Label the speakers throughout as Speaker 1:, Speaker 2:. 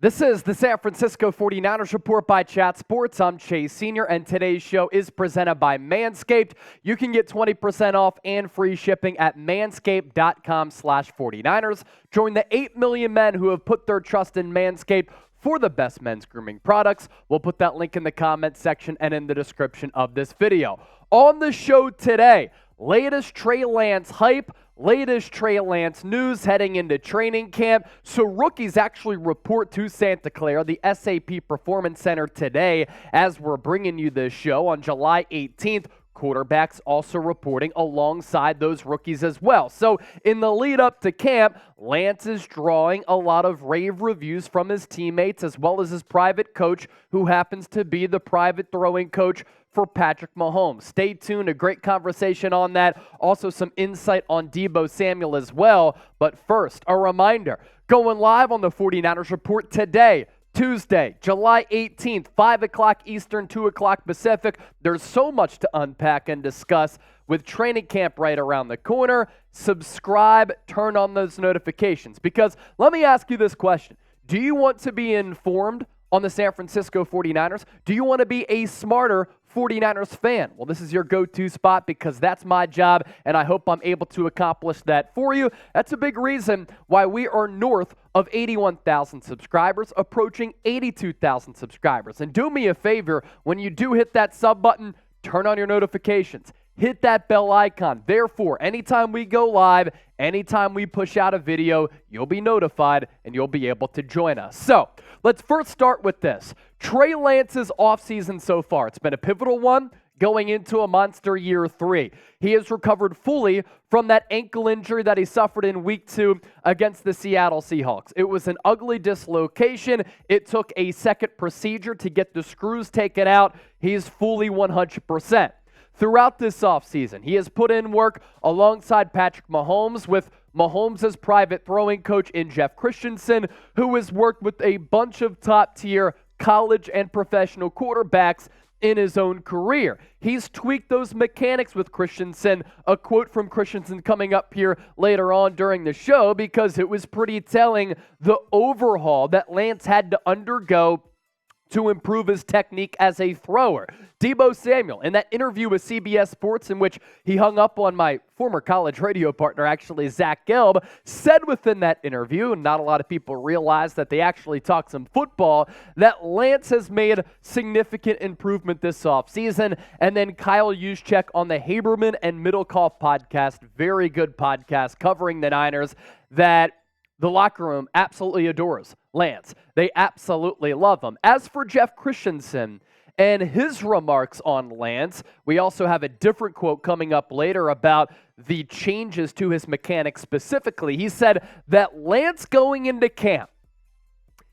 Speaker 1: This is the San Francisco 49ers Report by Chat Sports. I'm Chase Sr., and today's show is presented by Manscaped. You can get 20% off and free shipping at manscaped.com/49ers. Join the 8 million men who have put their trust in Manscaped for the best men's grooming products. We'll put that link in the comments section and in the description of this video. On the show today, latest Trey Lance hype, latest Trey Lance news heading into training camp. So rookies actually report to Santa Clara, the SAP Performance Center today as we're bringing you this show on July 18th. Quarterbacks also reporting alongside those rookies as well. So in the lead up to camp, Lance is drawing a lot of rave reviews from his teammates as well as his private coach, who happens to be the private throwing coach for Patrick Mahomes. Stay tuned, a great conversation on that. Also some insight on Deebo Samuel as well. But first, a reminder, going live on the 49ers Report today, Tuesday, July 18th, 5 o'clock Eastern, 2 o'clock Pacific. There's so much to unpack and discuss with training camp right around the corner. Subscribe, turn on those notifications. Because let me ask you this question. Do you want to be informed on the San Francisco 49ers? Do you want to be a smarter 49ers fan? Well, this is your go-to spot because that's my job, and I hope I'm able to accomplish that for you. That's a big reason why we are north of 81,000 subscribers, approaching 82,000 subscribers. And do me a favor, when you do hit that sub button, turn on your notifications. Hit that bell icon. Therefore, anytime we go live, anytime we push out a video, you'll be notified and you'll be able to join us. So let's first start with this. Trey Lance's offseason so far. It's been a pivotal one going into a monster year 3. He has recovered fully from that ankle injury that he suffered in week 2 against the Seattle Seahawks. It was an ugly dislocation. It took a second procedure to get the screws taken out. He's fully 100%. Throughout this offseason, he has put in work alongside Patrick Mahomes, with Mahomes' private throwing coach in Jeff Christensen, who has worked with a bunch of top-tier college and professional quarterbacks in his own career. He's tweaked those mechanics with Christensen. A quote from Christensen coming up here later on during the show, because it was pretty telling, the overhaul that Lance had to undergo to improve his technique as a thrower. Deebo Samuel, in that interview with CBS Sports, in which he hung up on my former college radio partner, actually, Zach Gelb, said within that interview, and not a lot of people realize that they actually talk some football, that Lance has made significant improvement this offseason. And then Kyle Juszczyk on the Haberman and Middlekauff podcast, very good podcast covering the Niners, that the locker room absolutely adores Lance. They absolutely love him. As for Jeff Christensen and his remarks on Lance, we also have a different quote coming up later about the changes to his mechanics specifically. He said that Lance going into camp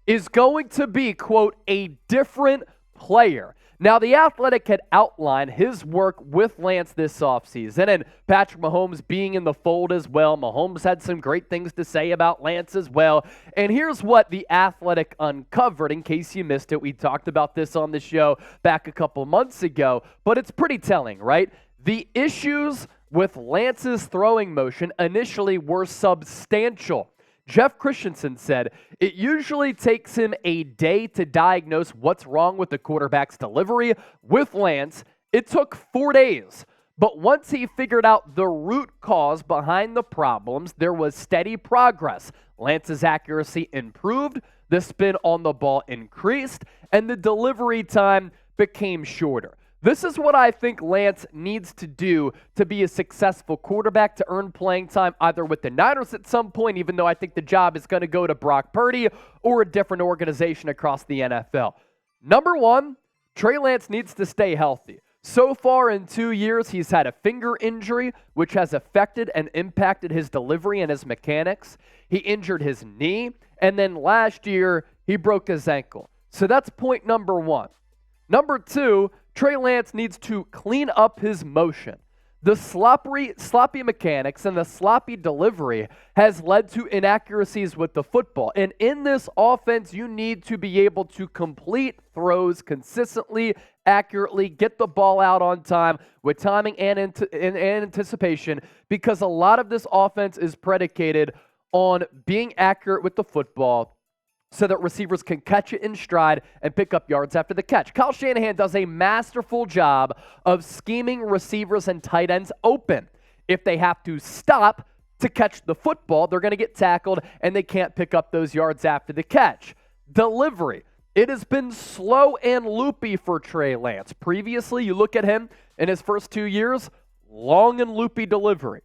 Speaker 1: is going to be, quote, a different player. Now, The Athletic had outlined his work with Lance this offseason, and Patrick Mahomes being in the fold as well. Mahomes had some great things to say about Lance as well. And here's what The Athletic uncovered. In case you missed it, we talked about this on the show back a couple months ago, but it's pretty telling, right? The issues with Lance's throwing motion initially were substantial. Jeff Christensen said it usually takes him a day to diagnose what's wrong with the quarterback's delivery. With Lance, it took 4 days. But once he figured out the root cause behind the problems, there was steady progress. Lance's accuracy improved, the spin on the ball increased, and the delivery time became shorter. This is what I think Lance needs to do to be a successful quarterback, to earn playing time either with the Niners at some point, even though I think the job is going to go to Brock Purdy, or a different organization across the NFL. Number one, Trey Lance needs to stay healthy. So far in 2 years, he's had a finger injury, which has affected and impacted his delivery and his mechanics. He injured his knee, and then last year, he broke his ankle. So that's point number one. Number two, Trey Lance needs to clean up his motion. The sloppy mechanics and the sloppy delivery has led to inaccuracies with the football. And in this offense, you need to be able to complete throws consistently, accurately, get the ball out on time with timing and anticipation, because a lot of this offense is predicated on being accurate with the football, so that receivers can catch it in stride and pick up yards after the catch. Kyle Shanahan does a masterful job of scheming receivers and tight ends open. If they have to stop to catch the football, they're going to get tackled and they can't pick up those yards after the catch. Delivery. It has been slow and loopy for Trey Lance. Previously, you look at him in his first 2 years, long and loopy delivery.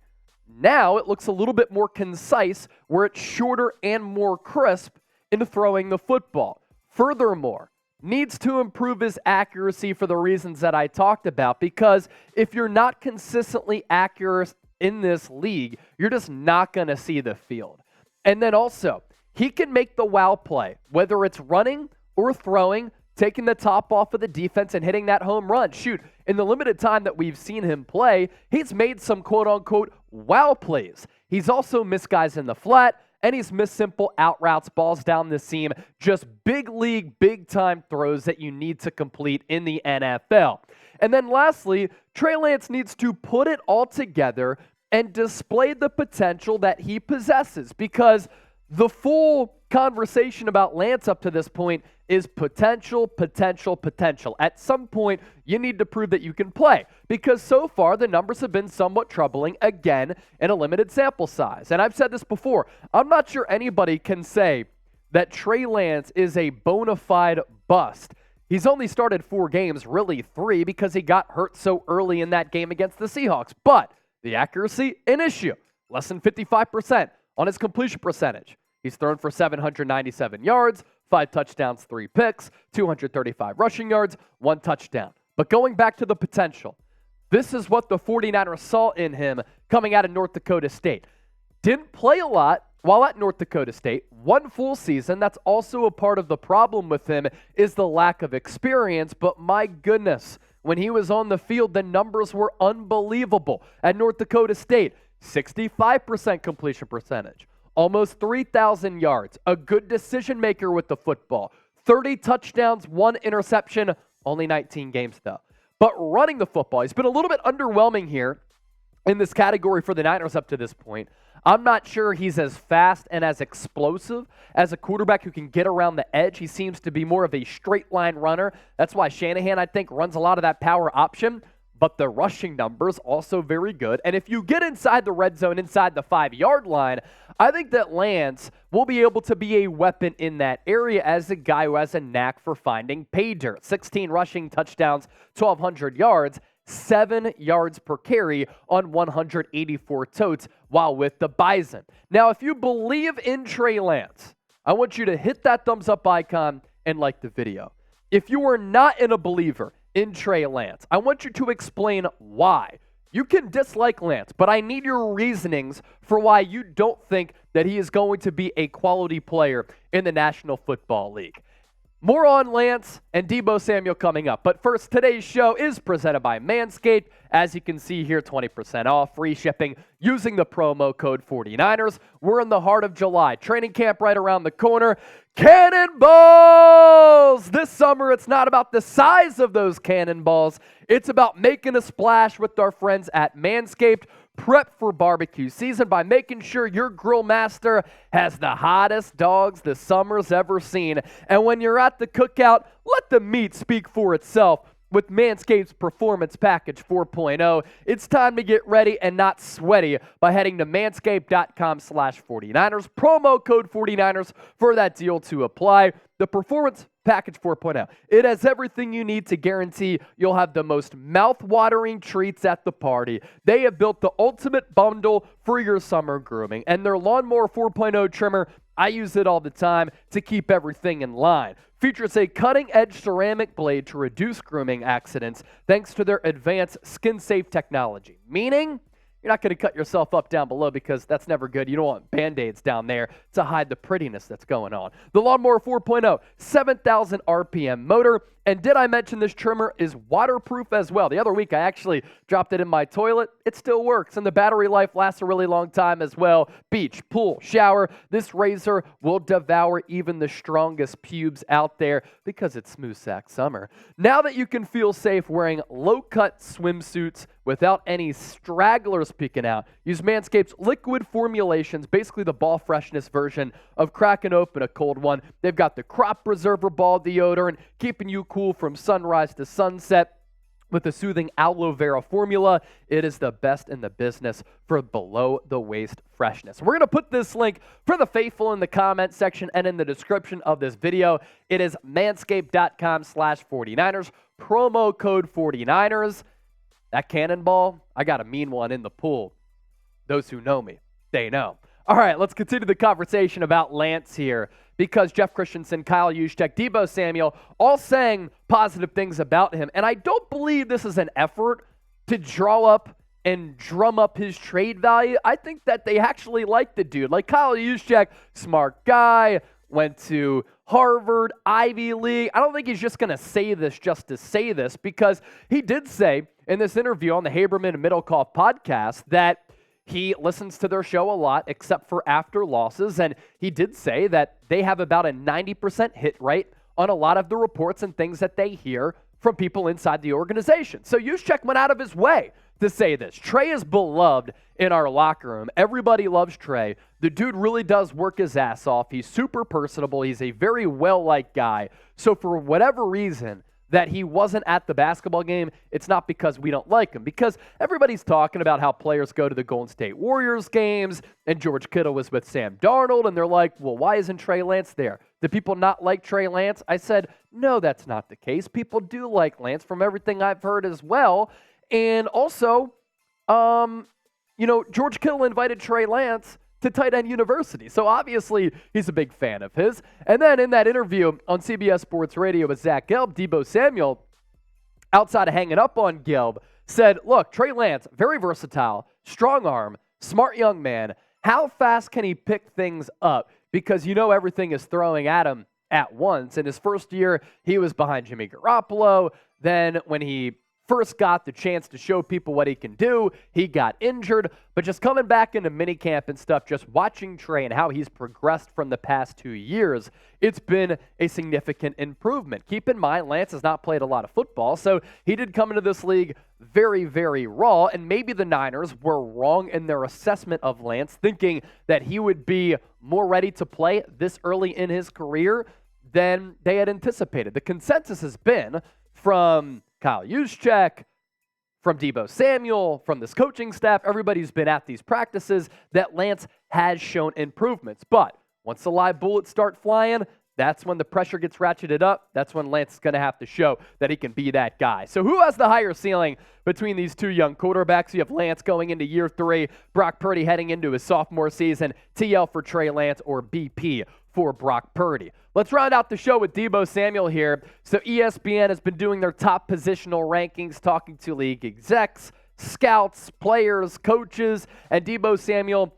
Speaker 1: Now it looks a little bit more concise where it's shorter and more crisp in throwing the football. Furthermore, needs to improve his accuracy for the reasons that I talked about, because if you're not consistently accurate in this league, you're just not going to see the field. And then also, he can make the wow play, whether it's running or throwing, taking the top off of the defense and hitting that home run. Shoot, in the limited time that we've seen him play, he's made some quote-unquote wow plays. He's also missed guys in the flat, and he's missed simple out routes, balls down the seam, just big league, big-time throws that you need to complete in the NFL. And then lastly, Trey Lance needs to put it all together and display the potential that he possesses, because the full conversation about Lance up to this point is potential, potential, potential. At some point, you need to prove that you can play, because so far the numbers have been somewhat troubling, again, in a limited sample size. And I've said this before, I'm not sure anybody can say that Trey Lance is a bona fide bust. He's only started 4 games, really 3, because he got hurt so early in that game against the Seahawks. But the accuracy, an issue. Less than 55% on his completion percentage. He's thrown for 797 yards, 5 touchdowns, 3 picks, 235 rushing yards, 1 touchdown. But going back to the potential, this is what the 49ers saw in him coming out of North Dakota State. Didn't play a lot while at North Dakota State. 1 full season. That's also a part of the problem with him, is the lack of experience. But my goodness, when he was on the field, the numbers were unbelievable. At North Dakota State, 65% completion percentage. Almost 3,000 yards, a good decision maker with the football, 30 touchdowns, 1 interception, only 19 games though. But running the football, he's been a little bit underwhelming here in this category for the Niners up to this point. I'm not sure he's as fast and as explosive as a quarterback who can get around the edge. He seems to be more of a straight line runner. That's why Shanahan, I think, runs a lot of that power option. But the rushing numbers also very good. And if you get inside the red zone, inside the 5-yard line, I think that Lance will be able to be a weapon in that area as a guy who has a knack for finding pay dirt. 16 rushing touchdowns, 1,200 yards, 7 yards per carry on 184 totes while with the Bison. Now, if you believe in Trey Lance, I want you to hit that thumbs up icon and like the video. If you are not a believer in Trey Lance, I want you to explain why. You can dislike Lance, but I need your reasonings for why you don't think that he is going to be a quality player in the National Football League. More on Lance and Deebo Samuel coming up. But first, today's show is presented by Manscaped. As you can see here, 20% off, free shipping using the promo code 49ers. We're in the heart of July. Training camp right around the corner. Cannonballs! This summer, it's not about the size of those cannonballs. It's about making a splash with our friends at Manscaped. Prep for barbecue season by making sure your grill master has the hottest dogs the summer's ever seen. And when you're at the cookout, let the meat speak for itself. With Manscaped's Performance Package 4.0, it's time to get ready and not sweaty by heading to manscaped.com/49ers. Promo code 49ers for that deal to apply. The Performance Package 4.0. It has everything you need to guarantee you'll have the most mouth-watering treats at the party. They have built the ultimate bundle for your summer grooming. And their Lawnmower 4.0 trimmer, I use it all the time to keep everything in line. Features a cutting-edge ceramic blade to reduce grooming accidents thanks to their advanced skin-safe technology. Meaning, you're not going to cut yourself up down below because that's never good. You don't want Band-Aids down there to hide the prettiness that's going on. The Lawnmower 4.0, 7,000 RPM motor And did I mention this trimmer is waterproof as well? The other week, I actually dropped it in my toilet. It still works, and the battery life lasts a really long time as well. Beach, pool, shower. This razor will devour even the strongest pubes out there because it's smooth sack summer. Now that you can feel safe wearing low-cut swimsuits without any stragglers peeking out, use Manscaped's liquid formulations, basically the ball freshness version of cracking open a cold one. They've got the crop preserver ball deodorant, keeping you cool from sunrise to sunset. With the soothing aloe vera formula, it is the best in the business for below-the-waist freshness. We're going to put this link for the faithful in the comment section and in the description of this video. It is manscaped.com/49ers, promo code 49ers. That cannonball, I got a mean one in the pool. Those who know me, they know. All right, let's continue the conversation about Lance here, because Jeff Christensen, Kyle Juszczyk, Deebo Samuel, all saying positive things about him. And I don't believe this is an effort to draw up and drum up his trade value. I think that they actually like the dude. Like Kyle Juszczyk, smart guy, went to Harvard, Ivy League. I don't think he's just going to say this just to say this, because he did say in this interview on the Haberman and Middlekauff podcast that he listens to their show a lot, except for after losses, and he did say that they have about a 90% hit rate on a lot of the reports and things that they hear from people inside the organization. So Juszczyk went out of his way to say this. Trey is beloved in our locker room. Everybody loves Trey. The dude really does work his ass off. He's super personable. He's a very well-liked guy. So for whatever reason that he wasn't at the basketball game, it's not because we don't like him. Because everybody's talking about how players go to the Golden State Warriors games, and George Kittle was with Sam Darnold, and they're like, well, why isn't Trey Lance there? Do people not like Trey Lance? I said, no, that's not the case. People do like Lance from everything I've heard as well. And also, George Kittle invited Trey Lance to Tight End University. So obviously, he's a big fan of his. And then in that interview on CBS Sports Radio with Zach Gelb, Deebo Samuel, outside of hanging up on Gelb, said, look, Trey Lance, very versatile, strong arm, smart young man. How fast can he pick things up? Because everything is throwing at him at once. In his first year, he was behind Jimmy Garoppolo. Then when he first got the chance to show people what he can do, he got injured. But just coming back into minicamp and stuff, just watching Trey and how he's progressed from the past 2 years, it's been a significant improvement. Keep in mind, Lance has not played a lot of football, so he did come into this league very, very raw, and maybe the Niners were wrong in their assessment of Lance, thinking that he would be more ready to play this early in his career than they had anticipated. The consensus has been from Kyle Juszczyk, from Deebo Samuel, from this coaching staff, everybody's been at these practices, that Lance has shown improvements. But once the live bullets start flying, that's when the pressure gets ratcheted up. That's when Lance is going to have to show that he can be that guy. So who has the higher ceiling between these two young quarterbacks? You have Lance going into year 3, Brock Purdy heading into his sophomore season, TL for Trey Lance, or BP for Brock Purdy. Let's round out the show with Deebo Samuel here. So ESPN has been doing their top positional rankings, talking to league execs, scouts, players, coaches, and Deebo Samuel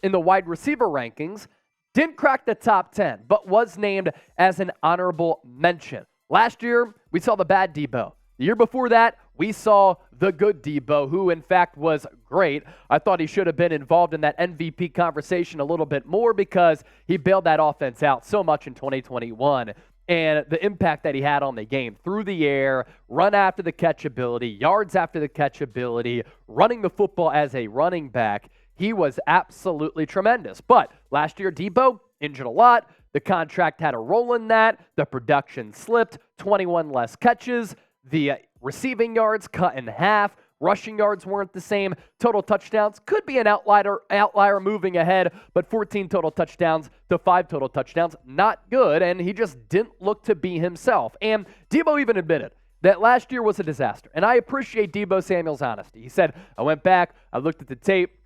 Speaker 1: in the wide receiver rankings didn't crack the top 10, but was named as an honorable mention. Last year, we saw the bad Deebo. The year before that, we saw the good Deebo, who in fact was great. I thought he should have been involved in that MVP conversation a little bit more because he bailed that offense out so much in 2021. And the impact that he had on the game through the air, run after the catch ability, yards after the catch ability, running the football as a running back, he was absolutely tremendous. But last year, Deebo injured a lot. The contract had a role in that. The production slipped, 21 less catches. The receiving yards cut in half. Rushing yards weren't the same. Total touchdowns could be an outlier moving ahead, but 14 total touchdowns to 5 total touchdowns, not good, and he just didn't look to be himself. And Deebo even admitted that last year was a disaster, and I appreciate Deebo Samuel's honesty. He said, I went back, I looked at the tape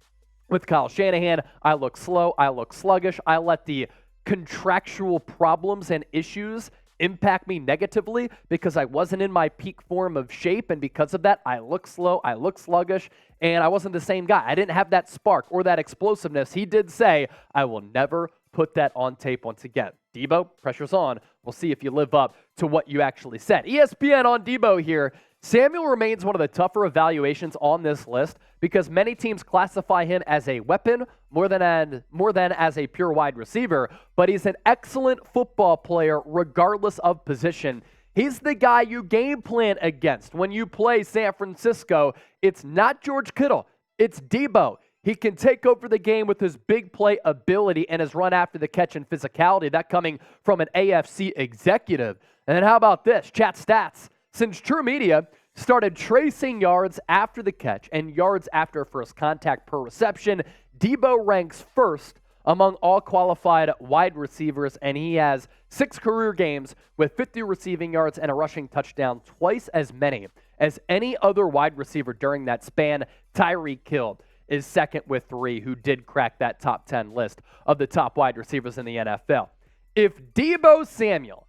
Speaker 1: with Kyle Shanahan, I look slow, I look sluggish, I let the contractual problems and issues impact me negatively because I wasn't in my peak form of shape, and because of that, I look slow, I look sluggish, and I wasn't the same guy. I didn't have that spark or that explosiveness. He did say, I will never put that on tape once again. Deebo, pressure's on. We'll see if you live up to what you actually said. ESPN on Deebo here. Samuel remains one of the tougher evaluations on this list because many teams classify him as a weapon more than as a pure wide receiver, but he's an excellent football player regardless of position. He's the guy you game plan against when you play San Francisco. It's not George Kittle. It's Deebo. He can take over the game with his big play ability and his run after the catch and physicality. That coming from an AFC executive. And then how about this? Chat stats. Since True Media started tracing yards after the catch and yards after first contact per reception, Deebo ranks first among all qualified wide receivers, and he has 6 career games with 50 receiving yards and a rushing touchdown, twice as many as any other wide receiver during that span. Tyreek Hill is second with 3, who did crack that top 10 list of the top wide receivers in the NFL. If Deebo Samuel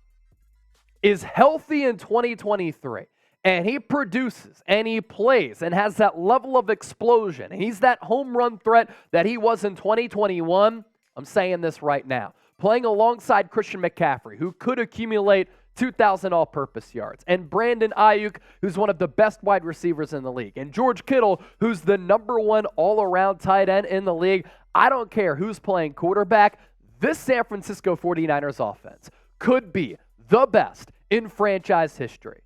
Speaker 1: is healthy in 2023, and he produces, and he plays, and has that level of explosion, and he's that home run threat that he was in 2021, I'm saying this right now, playing alongside Christian McCaffrey, who could accumulate 2,000 all-purpose yards, and Brandon Ayuk, who's one of the best wide receivers in the league, and George Kittle, who's the number 1 all-around tight end in the league. I don't care who's playing quarterback. This San Francisco 49ers offense could be the best in franchise history.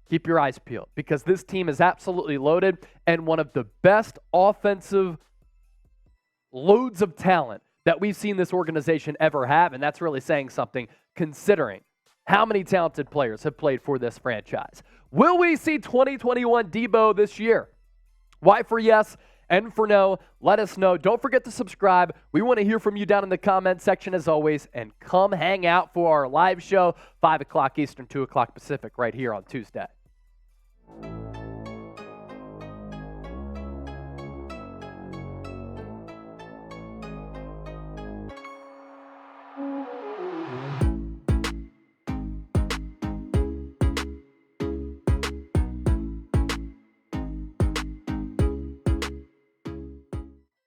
Speaker 1: Keep your eyes peeled because this team is absolutely loaded and one of the best offensive loads of talent that we've seen this organization ever have, and that's really saying something considering how many talented players have played for this franchise. Will we see 2021 Deebo this year? Y for yes and for no. Let us know. Don't forget to subscribe. We want to hear from you down in the comment section as always, and come hang out for our live show, 5 o'clock Eastern, 2 o'clock Pacific, right here on Tuesday.